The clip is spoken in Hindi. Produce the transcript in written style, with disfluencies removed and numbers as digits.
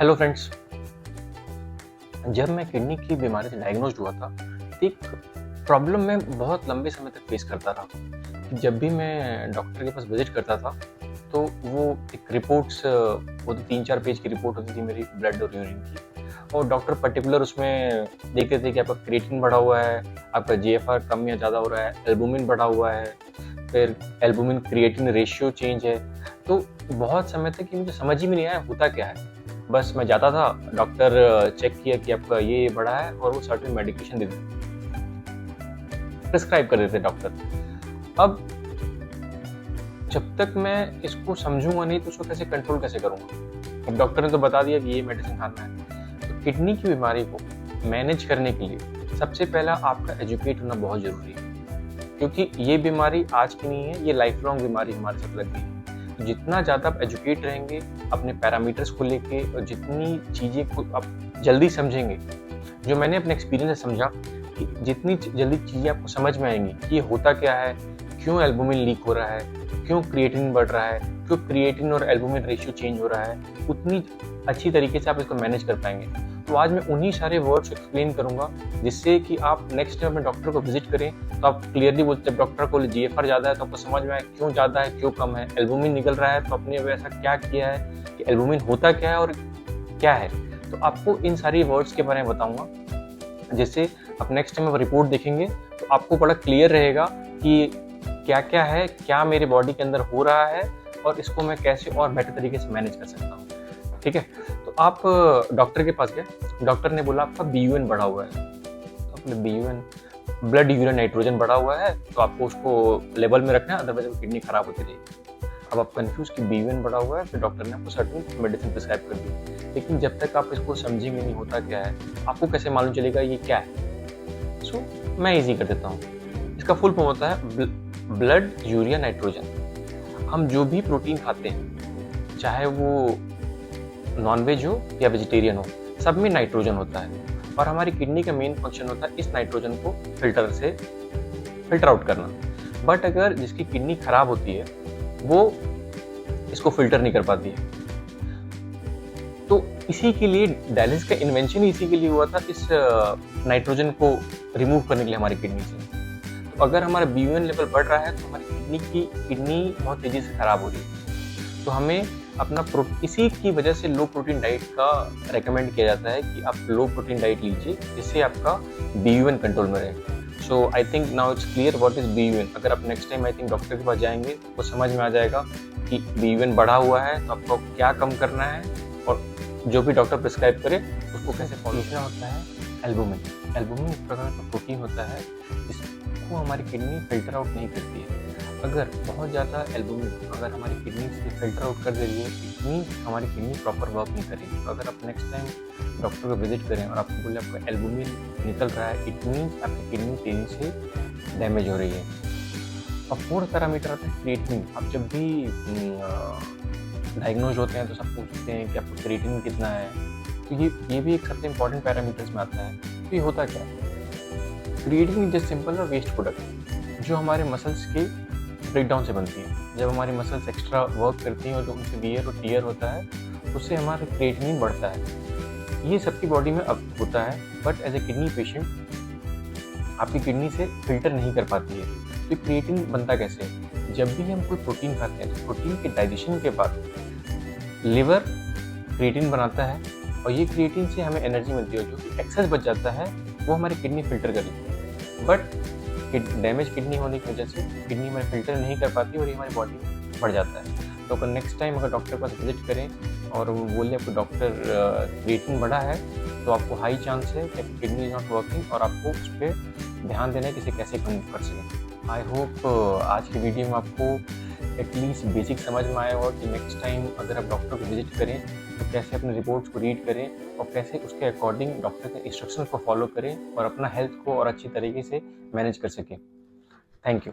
Hello friends. जब मैं किडनी की बीमारी से डायग्नोज हुआ था, एक प्रॉब्लम मैं बहुत लंबे समय तक फेस करता रहा। जब भी मैं डॉक्टर के पास विजिट करता था, तो वो एक रिपोर्ट्स वो 3-4 पेज की रिपोर्ट होती थी मेरी ब्लड और यूरिन की, और डॉक्टर पर्टिकुलर उसमें देखते थे कि आपका क्रिएटिन बढ़ा हुआ है, आपका जीएफआर कम या ज़्यादा हो रहा है, एल्बुमिन बढ़ा हुआ है, फिर एल्बुमिन क्रिएटिन रेशियो चेंज है। तो बहुत समय तक ये मुझे समझ ही में नहीं आया होता क्या है। बस मैं जाता था, डॉक्टर चेक किया कि आपका ये बढ़ा है और वो सर्टेन मेडिकेशन दे देते, प्रिस्क्राइब कर देते डॉक्टर। अब जब तक मैं इसको समझूंगा नहीं तो उसको कंट्रोल कैसे करूंगा। अब डॉक्टर ने तो बता दिया कि ये मेडिसिन खाना है। तो किडनी की बीमारी को मैनेज करने के लिए सबसे पहला आपका एजुकेट होना बहुत जरूरी है, क्योंकि ये बीमारी आज की नहीं है, ये लाइफ लॉन्ग बीमारी हमारे साथ लग गई है। जितना ज़्यादा आप एजुकेट रहेंगे अपने पैरामीटर्स को लेके, और जितनी चीज़ें को आप जल्दी समझेंगे, जो मैंने अपने एक्सपीरियंस से समझा कि जितनी जल्दी चीज़ें आपको समझ में आएंगी कि ये होता क्या है, क्यों एल्बुमिन लीक हो रहा है, क्यों क्रिएटिन बढ़ रहा है, क्यों क्रिएटिन और एल्बुमिन रेशियो चेंज हो रहा है, उतनी अच्छी तरीके से आप इसको मैनेज कर पाएंगे। तो आज मैं उन्हीं सारे वर्ड्स एक्सप्लेन करूंगा, जिससे कि आप नेक्स्ट टाइम अपने डॉक्टर को विजिट करें तो आप क्लियरली बोलते, जब डॉक्टर को जीएफआर ज़्यादा है तो आपको समझ में आए क्यों ज़्यादा है, क्यों कम है, एल्बुमिन निकल रहा है तो आपने वैसा क्या किया है, कि एल्बुमिन होता क्या है और क्या है। तो आपको इन सारी वर्ड्स के बारे में बताऊंगा, जिससे आप नेक्स्ट टाइम आप रिपोर्ट देखेंगे तो आपको बड़ा क्लियर रहेगा कि क्या क्या है, क्या मेरे बॉडी के अंदर हो रहा है, और इसको मैं कैसे और बेटर तरीके से मैनेज कर सकता हूँ। ठीक है, तो आप डॉक्टर के पास गए, डॉक्टर ने बोला आपका BUN बढ़ा हुआ है। तो आपने BUN, ब्लड यूरिन नाइट्रोजन बढ़ा हुआ है, तो आपको उसको लेवल में रखना है, अदरवाइज किडनी खराब होती रहेगी। अब आप कंफ्यूज कि BUN बढ़ा हुआ है, फिर डॉक्टर ने आपको सर्टेन मेडिसिन प्रिस्क्राइब कर दी। लेकिन जब तक आप इसको समझेंगे नहीं होता क्या है, आपको कैसे मालूम चलेगा ये क्या है। सो मैं इजी कर देता हूँ। इसका फुल फॉर्म होता है ब्लड यूरिया नाइट्रोजन। हम जो भी प्रोटीन खाते हैं, चाहे वो नॉनवेज हो या वेजिटेरियन हो, सब में नाइट्रोजन होता है, और हमारी किडनी का मेन फंक्शन होता है इस नाइट्रोजन को फिल्टर आउट करना। बट अगर जिसकी किडनी खराब होती है वो इसको फिल्टर नहीं कर पाती है। तो इसी के लिए डायलिसिस का इन्वेंशन इसी के लिए हुआ था, इस नाइट्रोजन को रिमूव करने के लिए हमारी किडनी से। तो अगर हमारा BUN लेवल बढ़ रहा है तो हमारी किडनी बहुत तेजी से खराब हो रही है। तो हमें अपना इसी की वजह से लो प्रोटीन डाइट का रेकमेंड किया जाता है कि आप लो प्रोटीन डाइट लीजिए, जिससे आपका BUN कंट्रोल में रहे। So I think now it's clear what is BUN। अगर आप next time I think doctor के पास जाएंगे तो समझ में आ जाएगा कि BUN बढ़ा हुआ है तो आपको क्या कम करना है, और जो भी डॉक्टर प्रिस्क्राइब करे उसको कैसे फॉलो करना होता है। एल्बुमिन एक प्रकार का प्रोटीन होता है जिसको हमारी किडनी फिल्टर आउट नहीं करती है। अगर बहुत ज़्यादा एल्बुमिन अगर हमारी किडनी से फिल्टर आउट कर दे रही है, इट मीन्स हमारी किडनी प्रॉपर वर्क नहीं करेगी। तो अगर आप नेक्स्ट टाइम डॉक्टर को विजिट करें और आपको बोले आपका एल्बुमिन निकल रहा है, इट मीन्स आपकी किडनी तेजी से डैमेज हो रही है। और फोर्थ पैरामीटर आता है क्रिएटिन। आप जब भी डायग्नोज होते हैं तो सब पूछते हैं कि आपका क्रिएटिन कितना है। तो ये भी एक सबसे इंपॉर्टेंट पैरामीटर्स में आता है। तो ये होता क्या है, क्रिएटिन जस्ट सिंपल है वेस्ट प्रोडक्ट जो हमारे मसल्स के ब्रेकडाउन से बनती है। जब हमारी मसल्स एक्स्ट्रा वर्क करती हैं और जो उनसे वियर और टीयर होता है, उससे हमारा क्रिएटिनिन बढ़ता है। ये सबकी बॉडी में अब होता है, but as a kidney patient आपकी किडनी से फिल्टर नहीं कर पाती है। तो क्रिएटिन बनता कैसे है, जब भी हम कोई प्रोटीन खाते हैं तो प्रोटीन के डाइजेशन के बाद लिवर क्रिएटिन बनाता है, और ये क्रिएटिन से हमें एनर्जी मिलती है। जो कि एक्सेस बच जाता है वो हमारी किडनी फिल्टर कर लेती है, बट डैमेज किडनी होने की वजह से किडनी में फिल्टर नहीं कर पाती और ये हमारी बॉडी में बढ़ जाता है। तो अगर नेक्स्ट टाइम अगर डॉक्टर के पास विजिट करें और वो बोले आपको डॉक्टर क्रिएटिन बढ़ा है, तो आपको हाई चांस है कि आपकी किडनी इज नॉट वर्किंग, और आपको उस पर ध्यान देना है कि इसे कैसे कम कर सकें। आई होप आज की वीडियो में आपको एटलीस्ट बेसिक समझ में आया होगा कि नेक्स्ट टाइम अगर आप डॉक्टर को विजिट करें तो कैसे अपने रिपोर्ट्स को रीड करें और कैसे उसके अकॉर्डिंग डॉक्टर के इंस्ट्रक्शन को फॉलो करें और अपना हेल्थ को और अच्छी तरीके से मैनेज कर सकें। Thank you.